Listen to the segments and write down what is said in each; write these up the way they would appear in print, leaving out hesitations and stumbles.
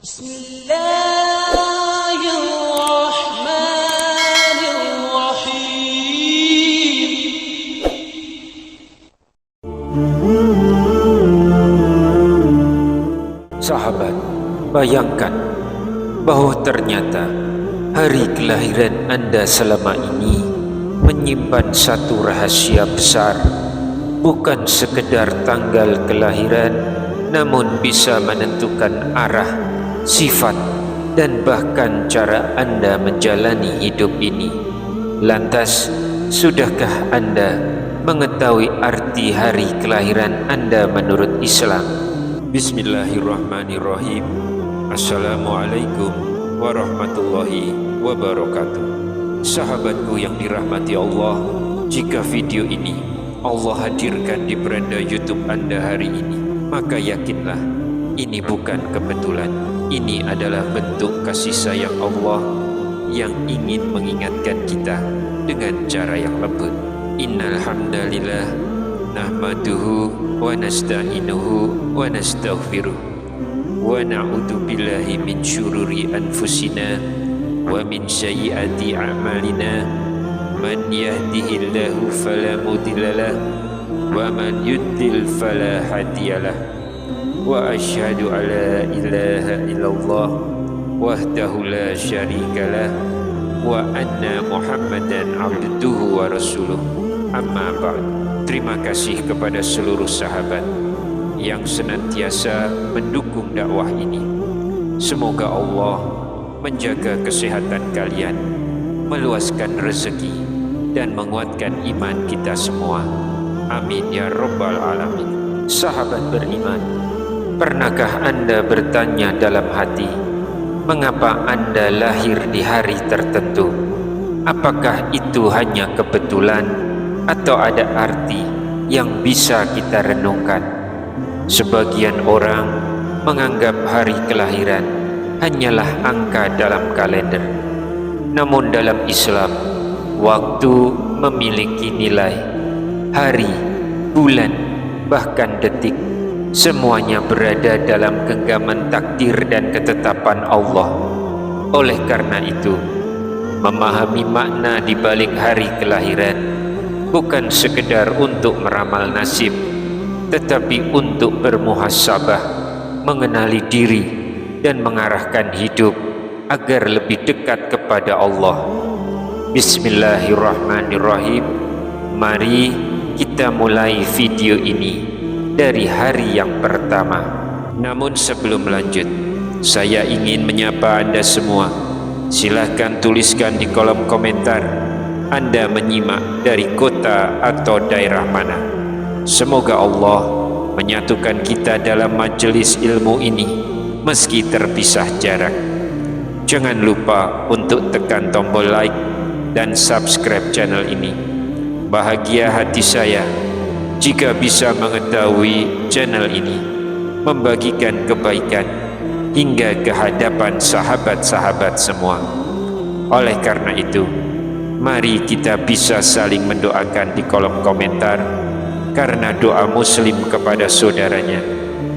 Bismillahirrahmanirrahim. Sahabat, bayangkan bahwa ternyata hari kelahiran Anda selama ini menyimpan satu rahasia besar. Bukan sekedar tanggal kelahiran, namun bisa menentukan arah, sifat, dan bahkan cara Anda menjalani hidup ini. Lantas, sudahkah Anda mengetahui arti hari kelahiran Anda menurut Islam? Bismillahirrahmanirrahim. Assalamualaikum warahmatullahi wabarakatuh. Sahabatku yang dirahmati Allah, jika video ini Allah hadirkan di beranda YouTube Anda hari ini, maka yakinlah ini bukan kebetulan. Ini adalah bentuk kasih sayang Allah yang ingin mengingatkan kita dengan cara yang lembut. Innal hamdalillah nahmaduhu wa nasta'inuhu wa nastaghfiruh wa na'udzu billahi min syururi anfusina wa min sayyiati a'malina. Man yahdihillahu fala mudhillalah wa man yudlil fala hadiyalah. Wa asyhadu alla ilaha illallah wahdahu la syarikalah wa anna Muhammadan abduhu wa rasuluh. Amma ba'd. Terima kasih kepada seluruh sahabat yang senantiasa mendukung dakwah ini. Semoga Allah menjaga kesehatan kalian, meluaskan rezeki, dan menguatkan iman kita semua. Amin ya rabbal alamin. Sahabat beriman, pernahkah Anda bertanya dalam hati, mengapa Anda lahir di hari tertentu? Apakah itu hanya kebetulan atau ada arti yang bisa kita renungkan? Sebagian orang menganggap hari kelahiran hanyalah angka dalam kalender. Namun dalam Islam, waktu memiliki nilai. Hari, bulan, bahkan detik, semuanya berada dalam genggaman takdir dan ketetapan Allah. Oleh karena itu, memahami makna di balik hari kelahiran bukan sekedar untuk meramal nasib, tetapi untuk bermuhasabah, mengenali diri, dan mengarahkan hidup agar lebih dekat kepada Allah. Bismillahirrahmanirrahim. Mari kita mulai video ini dari hari yang pertama. Namun sebelum lanjut, saya ingin menyapa Anda semua. Silahkan tuliskan di kolom komentar Anda menyimak dari kota atau daerah mana. Semoga Allah menyatukan kita dalam majelis ilmu ini meski terpisah jarak. Jangan lupa untuk tekan tombol like dan subscribe channel ini. Bahagia hati saya jika bisa mengetahui channel ini membagikan kebaikan hingga ke hadapan sahabat-sahabat semua. Oleh karena itu, mari kita bisa saling mendoakan di kolom komentar, karena doa muslim kepada saudaranya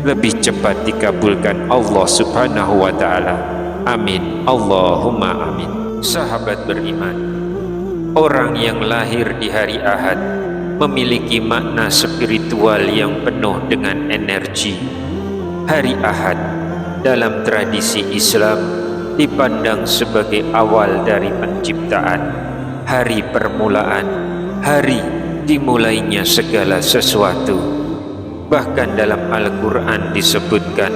lebih cepat dikabulkan Allah subhanahu wa ta'ala. Amin, Allahumma amin. Sahabat beriman, orang yang lahir di hari Ahad memiliki makna spiritual yang penuh dengan energi. Hari Ahad dalam tradisi Islam dipandang sebagai awal dari penciptaan, hari permulaan, hari dimulainya segala sesuatu. Bahkan dalam Al-Quran disebutkan,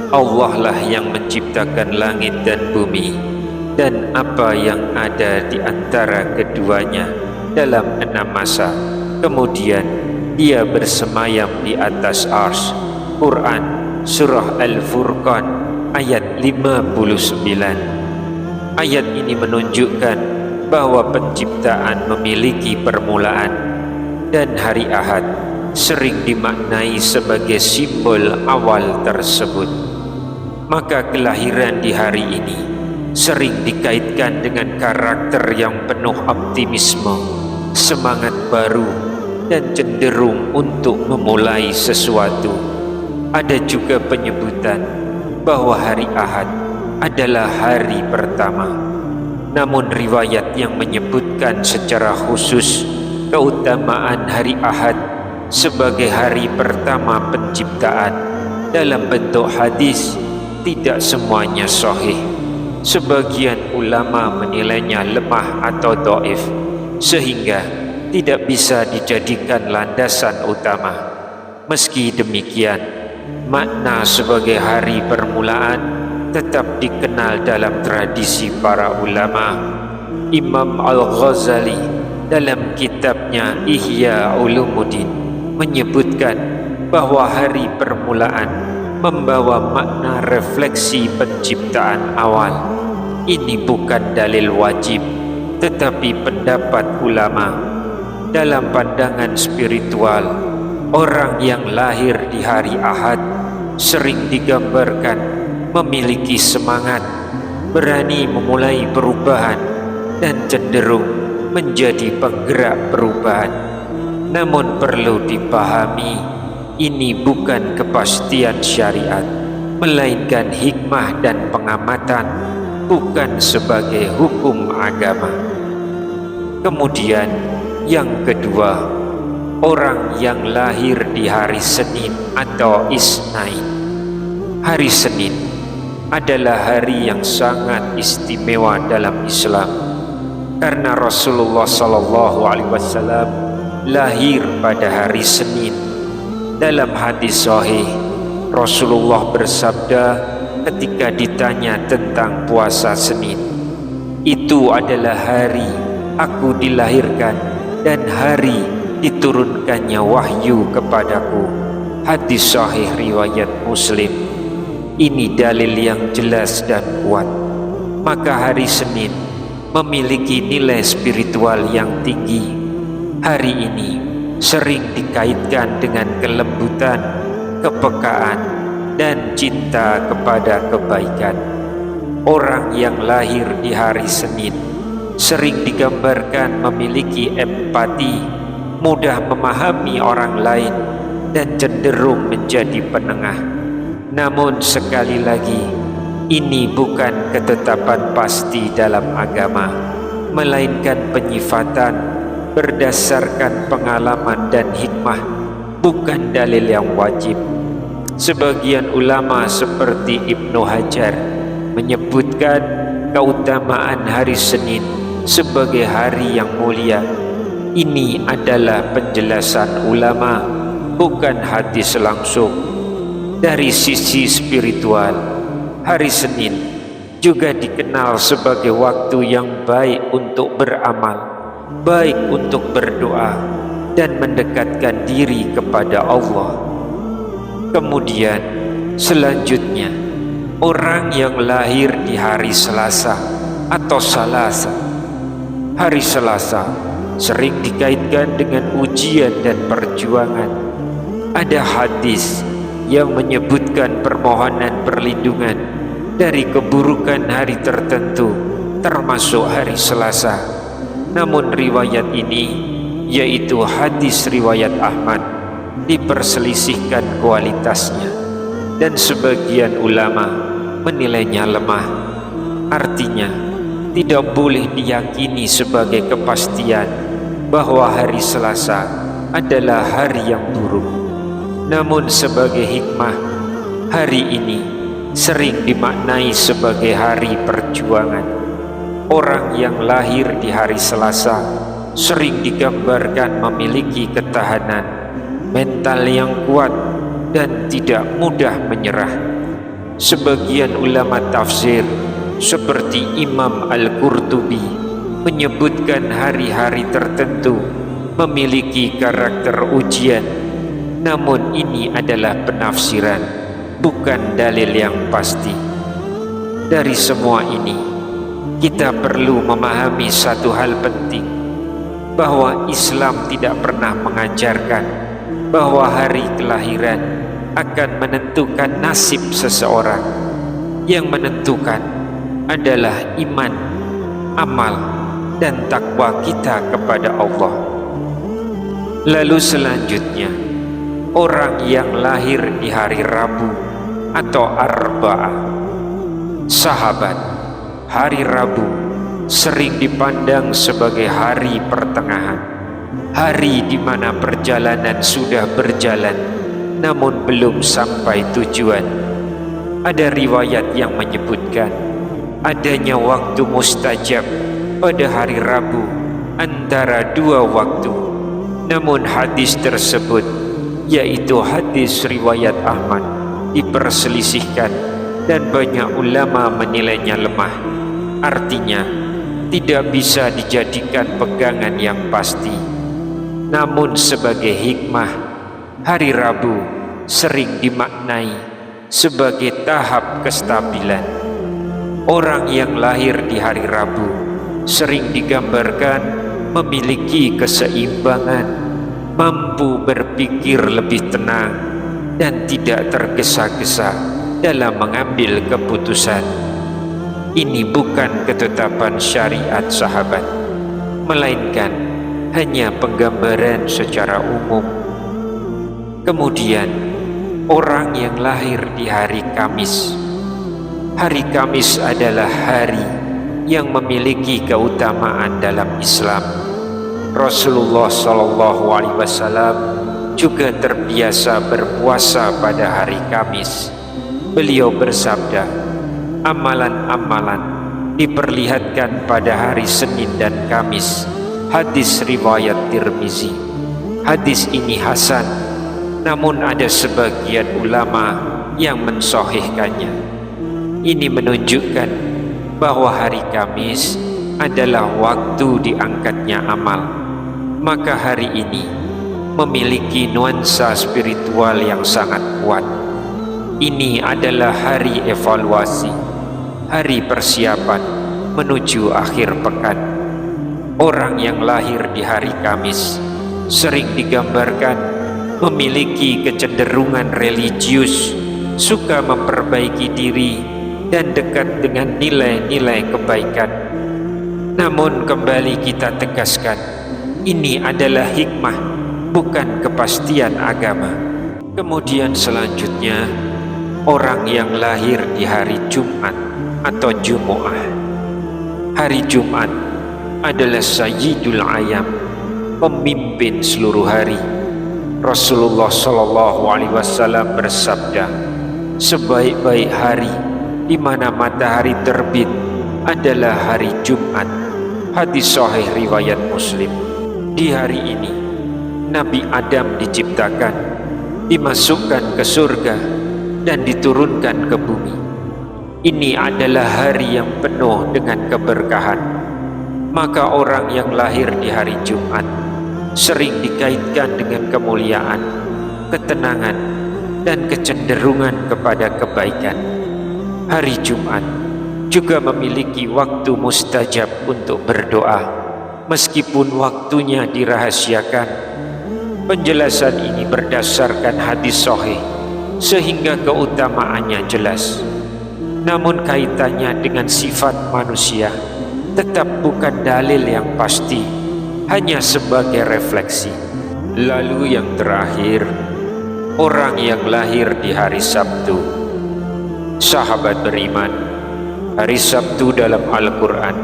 Allah lah yang menciptakan langit dan bumi dan apa yang ada di antara keduanya dalam 6 masa. Kemudian Dia bersemayam di atas Arsy. Quran Surah Al-Furqan ayat 59. Ayat ini menunjukkan bahwa penciptaan memiliki permulaan, dan hari Ahad sering dimaknai sebagai simbol awal tersebut. Maka kelahiran di hari ini sering dikaitkan dengan karakter yang penuh optimisme, semangat baru, dan cenderung untuk memulai sesuatu. Ada juga penyebutan bahwa hari Ahad adalah hari pertama. Namun riwayat yang menyebutkan secara khusus keutamaan hari Ahad sebagai hari pertama penciptaan dalam bentuk hadis tidak semuanya sahih. Sebagian ulama menilainya lemah atau dhaif sehingga tidak bisa dijadikan landasan utama. Meski demikian, makna sebagai hari permulaan tetap dikenal dalam tradisi para ulama. Imam Al-Ghazali dalam kitabnya Ihya Ulumuddin menyebutkan bahwa hari permulaan membawa makna refleksi penciptaan awal. Ini bukan dalil wajib, tetapi pendapat ulama. Dalam pandangan spiritual, orang yang lahir di hari Ahad sering digambarkan memiliki semangat, berani memulai perubahan, dan cenderung menjadi penggerak perubahan. Namun perlu dipahami, ini bukan kepastian syariat, melainkan hikmah dan pengamatan, bukan sebagai hukum agama. Kemudian yang kedua, orang yang lahir di hari Senin atau Isnain. Hari Senin adalah hari yang sangat istimewa dalam Islam karena Rasulullah SAW lahir pada hari Senin. Dalam hadis sahih, Rasulullah bersabda ketika ditanya tentang puasa Senin, "Itu adalah hari aku dilahirkan dan hari diturunkannya wahyu kepadaku." Hadis sahih riwayat Muslim. Ini dalil yang jelas dan kuat. Maka hari Senin memiliki nilai spiritual yang tinggi. Hari ini sering dikaitkan dengan kelembutan, kepekaan, dan cinta kepada kebaikan. Orang yang lahir di hari Senin sering digambarkan memiliki empati, mudah memahami orang lain, dan cenderung menjadi penengah. Namun sekali lagi, ini bukan ketetapan pasti dalam agama, melainkan penyifatan berdasarkan pengalaman dan hikmah, bukan dalil yang wajib. Sebagian ulama seperti Ibnu Hajar menyebutkan keutamaan hari Senin sebagai hari yang mulia. Ini adalah penjelasan ulama, bukan hadis langsung. Dari sisi spiritual, hari Senin juga dikenal sebagai waktu yang baik untuk beramal, baik untuk berdoa, dan mendekatkan diri kepada Allah. Kemudian selanjutnya, orang yang lahir di hari Selasa atau Salasa. Hari Selasa sering dikaitkan dengan ujian dan perjuangan. Ada hadis yang menyebutkan permohonan perlindungan dari keburukan hari tertentu, termasuk hari Selasa. Namun riwayat ini, yaitu hadis riwayat Ahmad, diperselisihkan kualitasnya, dan sebagian ulama menilainya lemah. Artinya, tidak boleh diyakini sebagai kepastian bahwa hari Selasa adalah hari yang buruk. Namun sebagai hikmah, hari ini sering dimaknai sebagai hari perjuangan. Orang yang lahir di hari Selasa sering digambarkan memiliki ketahanan mental yang kuat dan tidak mudah menyerah. Sebagian ulama tafsir seperti Imam Al-Qurtubi menyebutkan hari-hari tertentu memiliki karakter ujian. Namun ini adalah penafsiran, bukan dalil yang pasti. Dari semua ini, kita perlu memahami satu hal penting, bahwa Islam tidak pernah mengajarkan bahwa hari kelahiran akan menentukan nasib seseorang. Yang menentukan adalah iman, amal, dan takwa kita kepada Allah. Lalu selanjutnya, orang yang lahir di hari Rabu atau arba'ah. Sahabat, hari Rabu sering dipandang sebagai hari pertengahan, hari di mana perjalanan sudah berjalan namun belum sampai tujuan. Ada riwayat yang menyebutkan adanya waktu mustajab pada hari Rabu antara dua waktu. Namun hadis tersebut, yaitu hadis riwayat Ahmad, diperselisihkan dan banyak ulama menilainya lemah. Artinya tidak bisa dijadikan pegangan yang pasti. Namun sebagai hikmah, hari Rabu sering dimaknai sebagai tahap kestabilan. Orang yang lahir di hari Rabu sering digambarkan memiliki keseimbangan, mampu berpikir lebih tenang dan tidak tergesa-gesa dalam mengambil keputusan. Ini bukan ketetapan syariat sahabat, melainkan hanya penggambaran secara umum. Kemudian, orang yang lahir di hari Kamis. Hari Kamis adalah hari yang memiliki keutamaan dalam Islam. Rasulullah SAW juga terbiasa berpuasa pada hari Kamis. Beliau bersabda, amalan-amalan diperlihatkan pada hari Senin dan Kamis. Hadis riwayat Tirmizi. Hadis ini hasan, namun ada sebagian ulama yang mensahihkannya. Ini menunjukkan bahwa hari Kamis adalah waktu diangkatnya amal. Maka hari ini memiliki nuansa spiritual yang sangat kuat. Ini adalah hari evaluasi, hari persiapan menuju akhir pekan. Orang yang lahir di hari Kamis sering digambarkan memiliki kecenderungan religius, suka memperbaiki diri dan dekat dengan nilai-nilai kebaikan. Namun kembali kita tegaskan, ini adalah hikmah, bukan kepastian agama. Kemudian selanjutnya, orang yang lahir di hari Jumat atau Jumu'ah. Hari Jumat adalah Sayyidul Ayam, pemimpin seluruh hari. Rasulullah SAW bersabda, sebaik-baik hari di mana matahari terbit adalah hari Jumat. Hadis sahih riwayat Muslim. Di hari ini Nabi Adam diciptakan, dimasukkan ke surga dan diturunkan ke bumi. Ini adalah hari yang penuh dengan keberkahan. Maka orang yang lahir di hari Jumat sering dikaitkan dengan kemuliaan, ketenangan, dan kecenderungan kepada kebaikan. Hari Jumat juga memiliki waktu mustajab untuk berdoa, meskipun waktunya dirahasiakan. Penjelasan ini berdasarkan hadis sahih, sehingga keutamaannya jelas. Namun kaitannya dengan sifat manusia tetap bukan dalil yang pasti, hanya sebagai refleksi. Lalu yang terakhir, orang yang lahir di hari Sabtu. Sahabat beriman, hari Sabtu dalam Al-Quran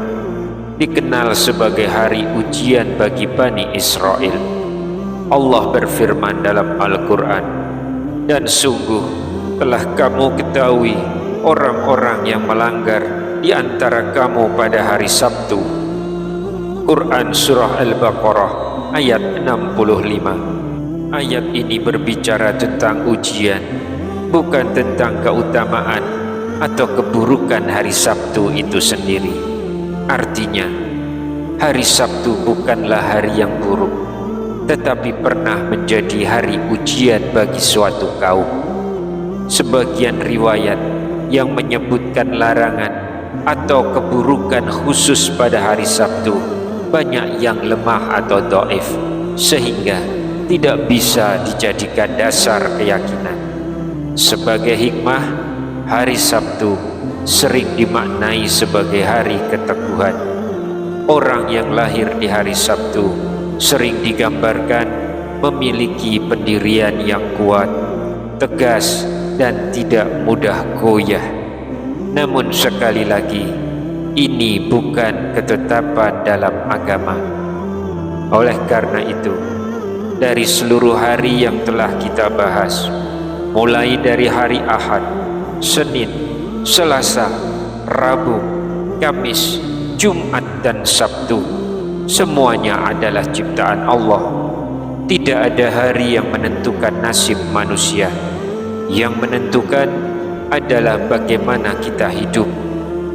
dikenal sebagai hari ujian bagi Bani Israel. Allah berfirman dalam Al-Quran, dan sungguh telah kamu ketahui orang-orang yang melanggar di antara kamu pada hari Sabtu. Quran Surah Al-Baqarah ayat 65. Ayat ini berbicara tentang ujian, bukan tentang keutamaan atau keburukan hari Sabtu itu sendiri. Artinya, hari Sabtu bukanlah hari yang buruk, tetapi pernah menjadi hari ujian bagi suatu kaum. Sebagian riwayat yang menyebutkan larangan atau keburukan khusus pada hari Sabtu banyak yang lemah atau dhaif, sehingga tidak bisa dijadikan dasar keyakinan. Sebagai hikmah, hari Sabtu sering dimaknai sebagai hari keteguhan. Orang yang lahir di hari Sabtu sering digambarkan memiliki pendirian yang kuat, tegas, dan tidak mudah goyah. Namun sekali lagi, ini bukan ketetapan dalam agama. Oleh karena itu, dari seluruh hari yang telah kita bahas, mulai dari hari Ahad, Senin, Selasa, Rabu, Kamis, Jumat, dan Sabtu, semuanya adalah ciptaan Allah. Tidak ada hari yang menentukan nasib manusia. Yang menentukan adalah bagaimana kita hidup,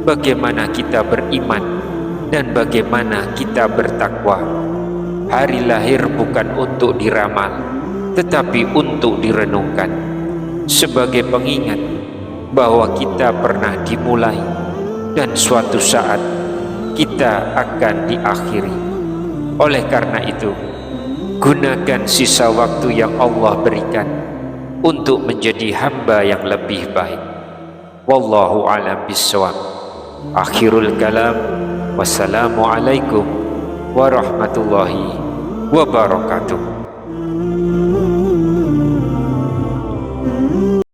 bagaimana kita beriman, dan bagaimana kita bertakwa. Hari lahir bukan untuk diramal, tetapi untuk direnungkan, sebagai pengingat bahwa kita pernah dimulai dan suatu saat kita akan diakhiri. Oleh karena itu, gunakan sisa waktu yang Allah berikan untuk menjadi hamba yang lebih baik. Wallahu a'lam bishawab. Akhirul kalam. Wassalamualaikum warahmatullahi wabarakatuh.